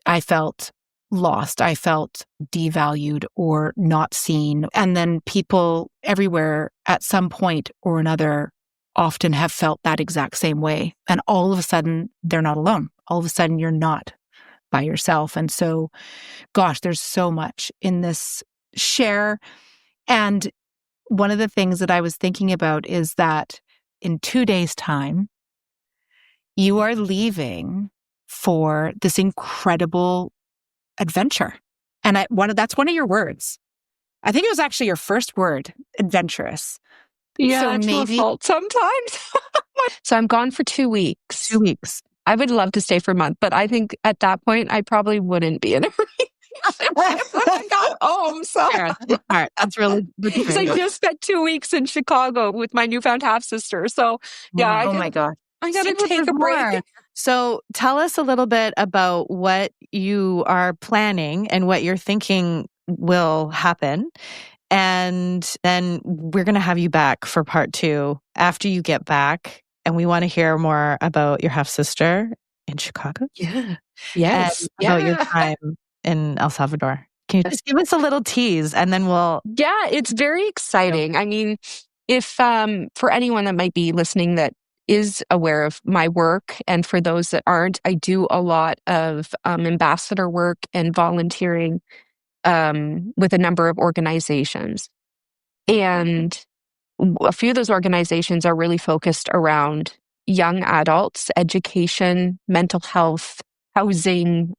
I felt lost, I felt devalued or not seen. And then people everywhere at some point or another often have felt that exact same way. And all of a sudden, they're not alone. All of a sudden, you're not by yourself. And so, gosh, there's so much in this share. And one of the things that I was thinking about is that in 2 days' time, you are leaving for this incredible adventure. And that's one of your words. I think it was actually your first word, adventurous. Yeah, so it's my fault sometimes. So I'm gone for 2 weeks. 2 weeks. I would love to stay for a month, but I think at that point, I probably wouldn't be in a relationship when I got home. So Fair. That's really because I just spent 2 weeks in Chicago with my newfound half sister. So yeah, Oh my God. I gotta Super take a break. more. So tell us a little bit about what you are planning and what you're thinking will happen. And then we're going to have you back for part 2 after you get back. And we want to hear more about your half sister in Chicago. Yeah. Yes. And about your time in El Salvador. Can you just give us a little tease and then we'll... Yeah, it's very exciting. I mean, if for anyone that might be listening that is aware of my work, and for those that aren't, I do a lot of ambassador work and volunteering with a number of organizations. And a few of those organizations are really focused around young adults, education, mental health, housing,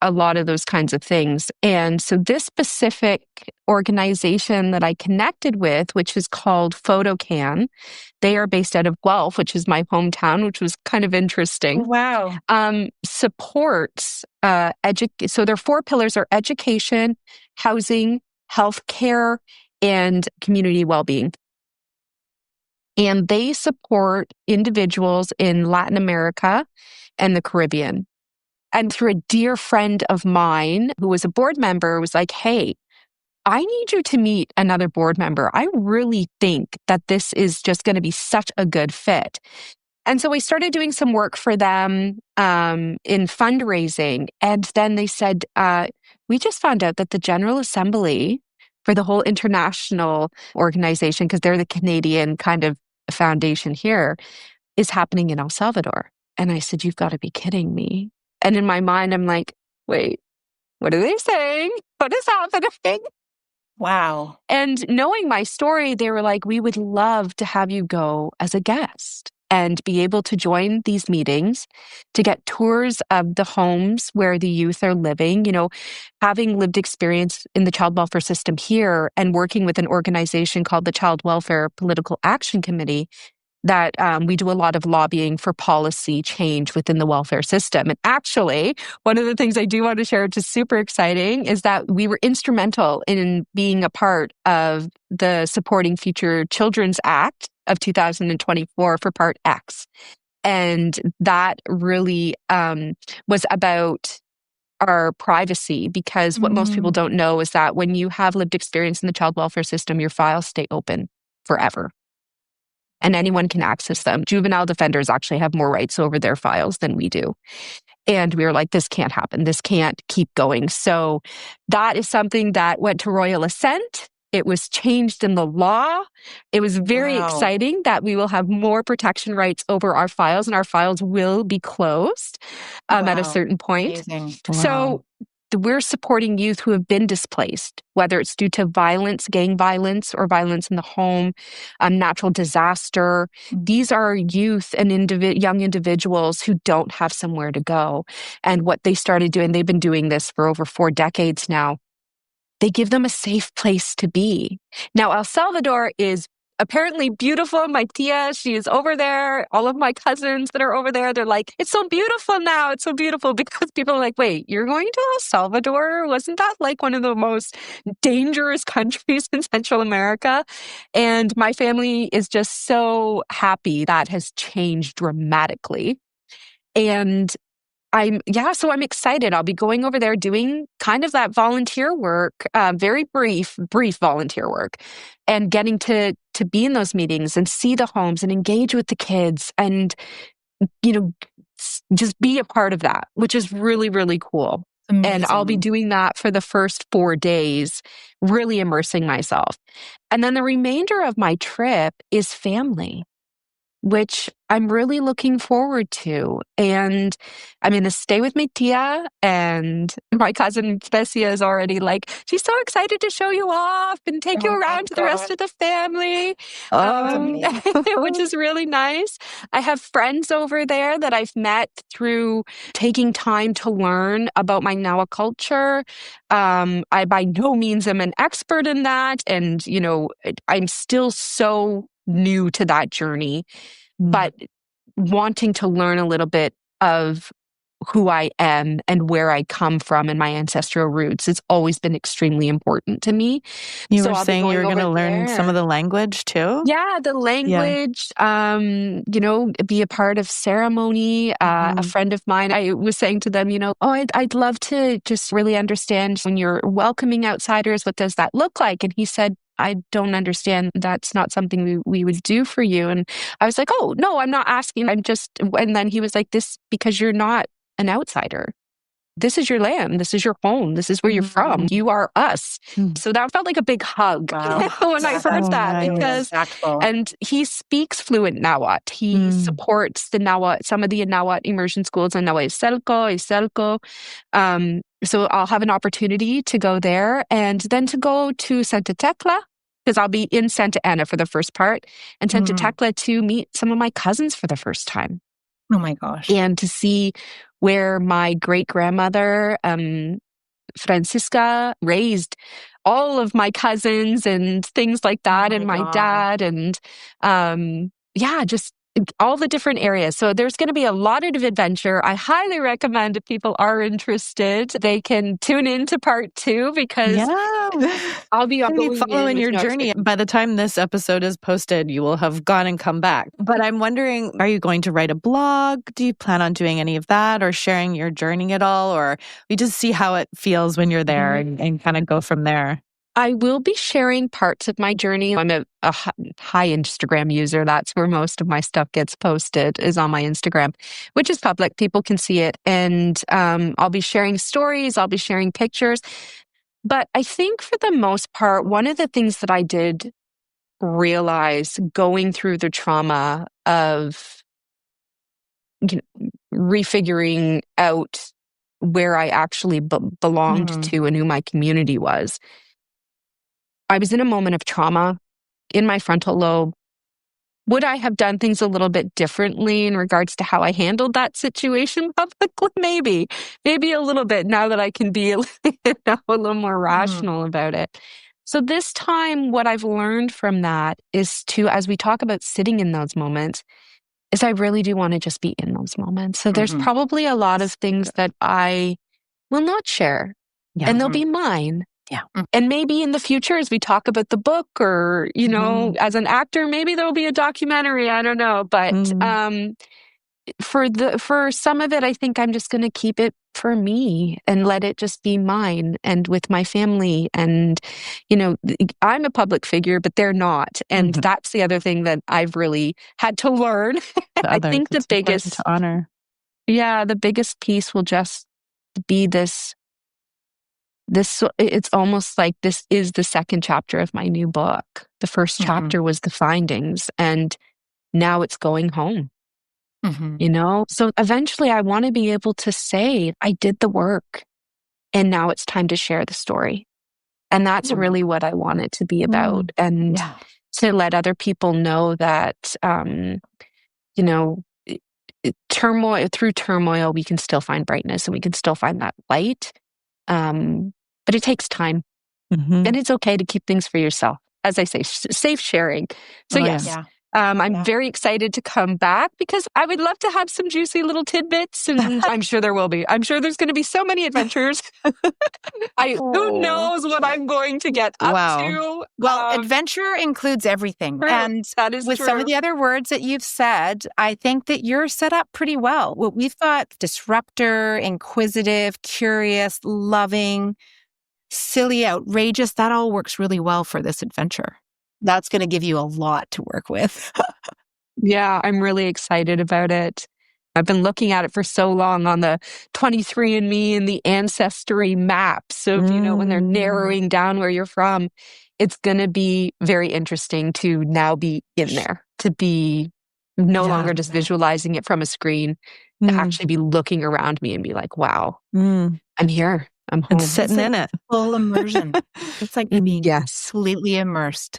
a lot of those kinds of things. And so this specific organization that I connected with, which is called Fotocan, they are based out of Guelph, which is my hometown, which was kind of interesting. Wow. Supports so their 4 pillars are education, housing, healthcare, and community well-being. And they support individuals in Latin America and the Caribbean. And through a dear friend of mine who was a board member was like, hey, I need you to meet another board member. I really think that this is just going to be such a good fit. And so we started doing some work for them in fundraising. And then they said, we just found out that the General Assembly for the whole international organization, because they're the Canadian kind of foundation here, is happening in El Salvador. And I said, you've got to be kidding me. And in my mind, I'm like, wait, what are they saying? What is happening? Wow. And knowing my story, they were like, we would love to have you go as a guest and be able to join these meetings, to get tours of the homes where the youth are living. You know, having lived experience in the child welfare system here and working with an organization called the Child Welfare Political Action Committee, that we do a lot of lobbying for policy change within the welfare system. And actually, one of the things I do want to share, which is super exciting, is that we were instrumental in being a part of the Supporting Future Children's Act of 2024 for Part X. And that really was about our privacy, because what most people don't know is that when you have lived experience in the child welfare system, your files stay open forever. And anyone can access them. Juvenile defenders actually have more rights over their files than we do. And we were like, this can't happen. This can't keep going. So that is something that went to royal assent. It was changed in the law. It was very exciting that we will have more protection rights over our files, and our files will be closed at a certain point. Amazing. So we're supporting youth who have been displaced, whether it's due to violence, gang violence, or violence in the home, natural disaster. These are youth and young individuals who don't have somewhere to go. And what they started doing, they've been doing this for over 4 decades now. They give them a safe place to be. Now, El Salvador is apparently beautiful. My tia, she is over there. All of my cousins that are over there, they're like, it's so beautiful now. It's so beautiful, because people are like, wait, you're going to El Salvador? Wasn't that like one of the most dangerous countries in Central America? And my family is just so happy that has changed dramatically. And so I'm excited. I'll be going over there doing kind of that volunteer work, very brief volunteer work, and getting to be in those meetings and see the homes and engage with the kids and, you know, just be a part of that, which is really, really cool. Amazing. And I'll be doing that for the first 4 days, really immersing myself. And then the remainder of my trip is family, which I'm really looking forward to. And I'm going to stay with my tia, and my cousin Specia is already like, she's so excited to show you off and take you around to the rest of the family, which is really nice. I have friends over there that I've met through taking time to learn about my Nahua culture. I by no means am an expert in that. And, you know, I'm still so new to that journey. But wanting to learn a little bit of who I am and where I come from and my ancestral roots has always been extremely important to me. You So were I'll be saying you were going going to over learn some of there. the language too? Yeah, the language, be a part of ceremony. A friend of mine, I was saying to them, I'd love to just really understand when you're welcoming outsiders, what does that look like? And he said, I don't understand. That's not something we would do for you. And I was like, oh, no, I'm not asking. And then he was like, this, because you're not an outsider. This is your land. This is your home. This is where you're from. You are us. So that felt like a big hug when I heard that. Nice. And he speaks fluent Nahuatl. He supports the Nahuatl, some of the Nahuatl immersion schools in Iselco. So I'll have an opportunity to go there and then to go to Santa Tecla, because I'll be in Santa Ana for the first part, and Santa Tecla to meet some of my cousins for the first time. Oh my gosh. And to see where my great-grandmother, Francisca, raised all of my cousins and things like that, and my dad, and just all the different areas. So there's going to be a lot of adventure. I highly recommend if people are interested, they can tune in to part 2, because I'll be following your journey. By the time this episode is posted, you will have gone and come back. But I'm wondering, are you going to write a blog? Do you plan on doing any of that or sharing your journey at all? Or we just see how it feels when you're there and kind of go from there? I will be sharing parts of my journey. I'm a high Instagram user. That's where most of my stuff gets posted, is on my Instagram, which is public. People can see it. And I'll be sharing stories. I'll be sharing pictures. But I think for the most part, one of the things that I did realize going through the trauma of refiguring out where I actually belonged to and who my community was, I was in a moment of trauma in my frontal lobe. Would I have done things a little bit differently in regards to how I handled that situation publicly? Maybe a little bit, now that I can be a little more rational about it. So this time, what I've learned from that is to, as we talk about sitting in those moments, is I really do want to just be in those moments. So there's probably a lot of things that I will not share, and they'll be mine. Yeah. And maybe in the future, as we talk about the book, or, as an actor, maybe there'll be a documentary. I don't know. But for some of it, I think I'm just going to keep it for me and let it just be mine and with my family. And, I'm a public figure, but they're not. And that's the other thing that I've really had to learn. I think the biggest to honor. Yeah, the biggest piece will just be this, it's almost like this is the second chapter of my new book. The first chapter was the findings, and now it's going home. So eventually I want to be able to say, I did the work, and now it's time to share the story. And that's really what I want it to be about. And to let other people know that, through turmoil, we can still find brightness and we can still find that light. But it takes time, and it's okay to keep things for yourself. As I say, safe sharing. So I'm very excited to come back, because I would love to have some juicy little tidbits, and I'm sure there will be. I'm sure there's going to be so many adventures. Who knows what I'm going to get up to? Well, adventure includes everything. True. And that is with true. some of the other words that you've said, I think that you're set up pretty well. We've got disruptor, inquisitive, curious, loving, silly, outrageous. That all works really well for this adventure. That's going to give you a lot to work with. Yeah, I'm really excited about it. I've been looking at it for so long on the 23andMe and the Ancestry maps. So, when they're narrowing down where you're from, it's going to be very interesting to now be in there, to be no longer just visualizing it from a screen, to actually be looking around me and be like, wow, I'm here. I'm home. And sitting in it. Full immersion. It's like being completely immersed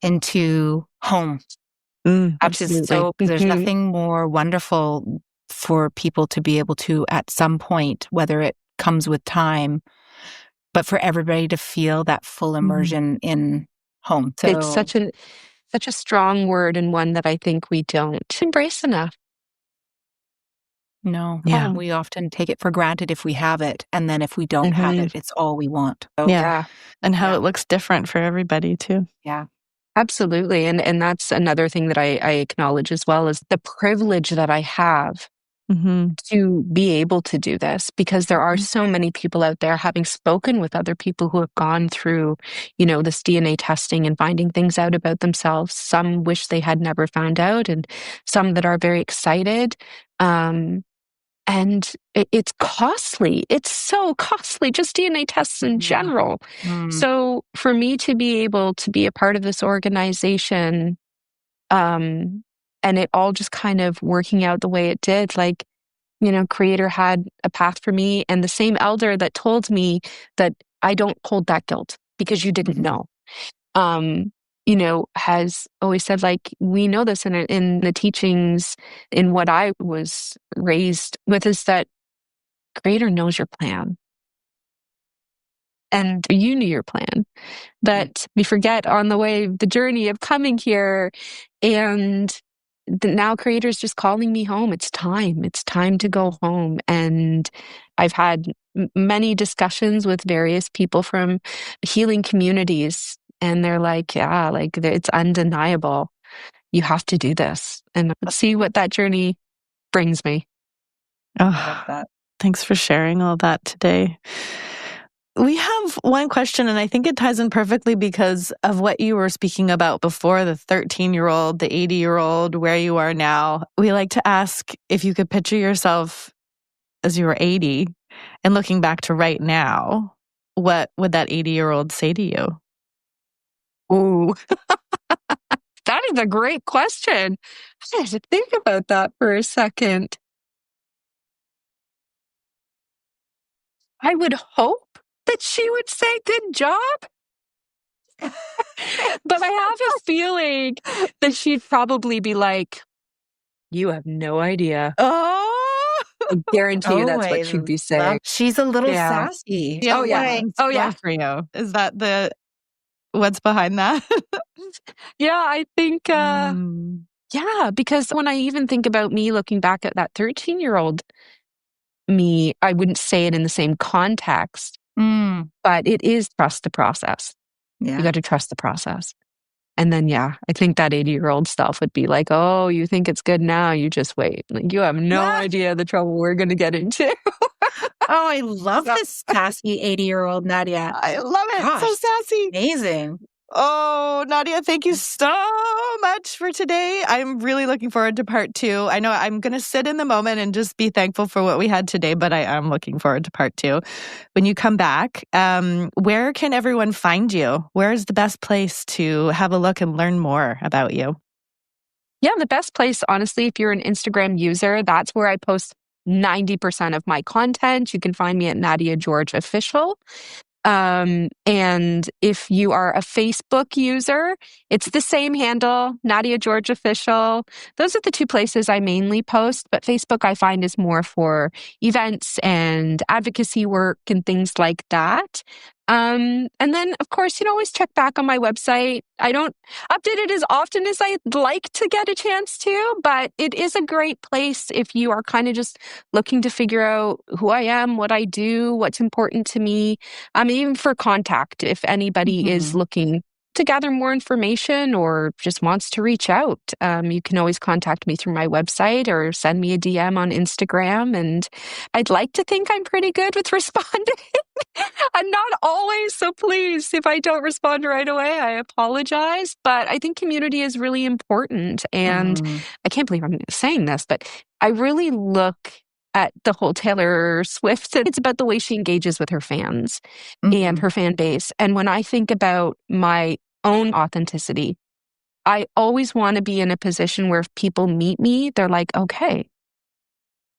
into home. Which is so, there's nothing more wonderful for people to be able to, at some point, whether it comes with time, but for everybody to feel that full immersion in home. So, it's such a strong word, and one that I think we don't embrace enough. No. Yeah. We often take it for granted if we have it. And then if we don't have it, it's all we want. So, Yeah. And how it looks different for everybody too. Yeah. Absolutely. And that's another thing that I acknowledge as well, is the privilege that I have to be able to do this, because there are so many people out there, having spoken with other people who have gone through, this DNA testing and finding things out about themselves. Some wish they had never found out, and some that are very excited. And it's costly. It's so costly, just DNA tests in general. So for me to be able to be a part of this organization, and it all just kind of working out the way it did, Creator had a path for me, and the same elder that told me that I don't hold that guilt because you didn't know, has always said, we know this in the teachings, in what I was raised with, is that Creator knows your plan. And you knew your plan, that we forget on the way, the journey of coming here. And now Creator's just calling me home. It's time to go home. And I've had many discussions with various people from healing communities, and they're like, it's undeniable. You have to do this, and see what that journey brings me. Oh, I love that. Thanks for sharing all that today. We have one question, and I think it ties in perfectly because of what you were speaking about before, the 13-year-old, the 80-year-old, where you are now. We like to ask if you could picture yourself as you were 80 and looking back to right now, what would that 80-year-old say to you? Ooh, that is a great question. I had to think about that for a second. I would hope that she would say, "Good job." But I have a feeling that she'd probably be like, "You have no idea." Oh, I guarantee you that's what she'd be saying. She's a little sassy. Oh, yeah. Oh, yeah. For you. Is that what's behind that? Yeah, I think, yeah, because when I even think about me looking back at that 13-year-old me, I wouldn't say it in the same context, but it is trust the process. Yeah. You got to trust the process. And then, I think that 80-year-old self would be like, "Oh, you think it's good now? You just wait. You have no idea the trouble we're going to get into." Oh, I love this sassy 80-year-old Nadia. I love it. Gosh, so sassy. Amazing. Oh, Nadia, thank you so much for today. I'm really looking forward to part 2. I know I'm going to sit in the moment and just be thankful for what we had today, but I am looking forward to part 2. When you come back, where can everyone find you? Where is the best place to have a look and learn more about you? Yeah, the best place, honestly, if you're an Instagram user, that's where I post 90% of my content. You can find me at Nadia George Official. And if you are a Facebook user, it's the same handle, Nadia George Official. Those are the 2 places I mainly post, but Facebook I find is more for events and advocacy work and things like that. And then, of course, always check back on my website. I don't update it as often as I'd like to get a chance to, but it is a great place if you are kind of just looking to figure out who I am, what I do, what's important to me. Even for contact, if anybody is looking to gather more information or just wants to reach out, you can always contact me through my website or send me a DM on Instagram. And I'd like to think I'm pretty good with responding. I'm not always, so please, if I don't respond right away, I apologize. But I think community is really important. And I can't believe I'm saying this, but I really look at the whole Taylor Swift. It's about the way she engages with her fans and her fan base. And when I think about my own authenticity, I always want to be in a position where if people meet me, they're like, okay,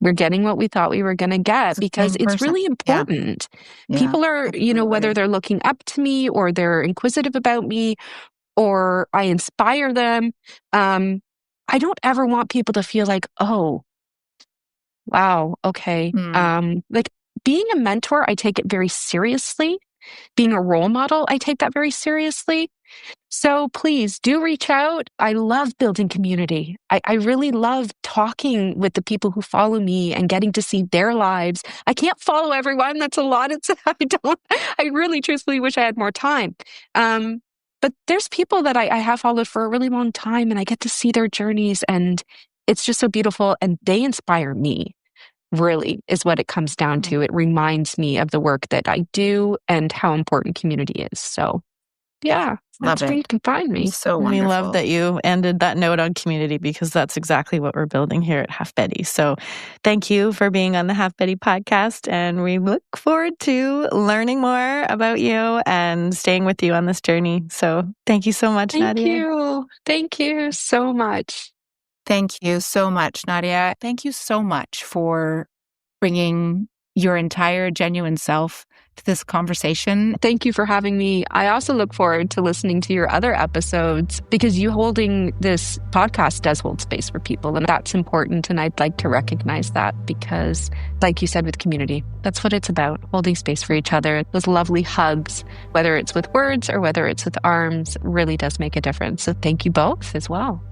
we're getting what we thought we were going to get, because it's really important. Yeah. People are, whether they're looking up to me or they're inquisitive about me or I inspire them. I don't ever want people to feel like, oh, wow, okay. Being a mentor, I take it very seriously. Being a role model, I take that very seriously. So please do reach out. I love building community. I really love talking with the people who follow me and getting to see their lives. I can't follow everyone. That's a lot. I really truthfully wish I had more time. But there's people that I have followed for a really long time, and I get to see their journeys, and it's just so beautiful. And they inspire me, really, is what it comes down to. It reminds me of the work that I do and how important community is. So yeah, that's where you can find me. So wonderful. We love that you ended that note on community, because that's exactly what we're building here at halfbetty. So thank you for being on the halfbetty podcast, and we look forward to learning more about you and staying with you on this journey. So thank you so much, Nadia. Thank you so much. Thank you so much, Nadia. Thank you so much for bringing your entire genuine self to this conversation. Thank you for having me. I also look forward to listening to your other episodes, because you holding this podcast does hold space for people, and that's important. And I'd like to recognize that, because like you said, with community, that's what it's about, holding space for each other. Those lovely hugs, whether it's with words or whether it's with arms, really does make a difference. So thank you both as well.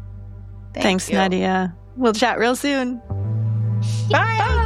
Thanks, Nadia. We'll chat real soon. Bye.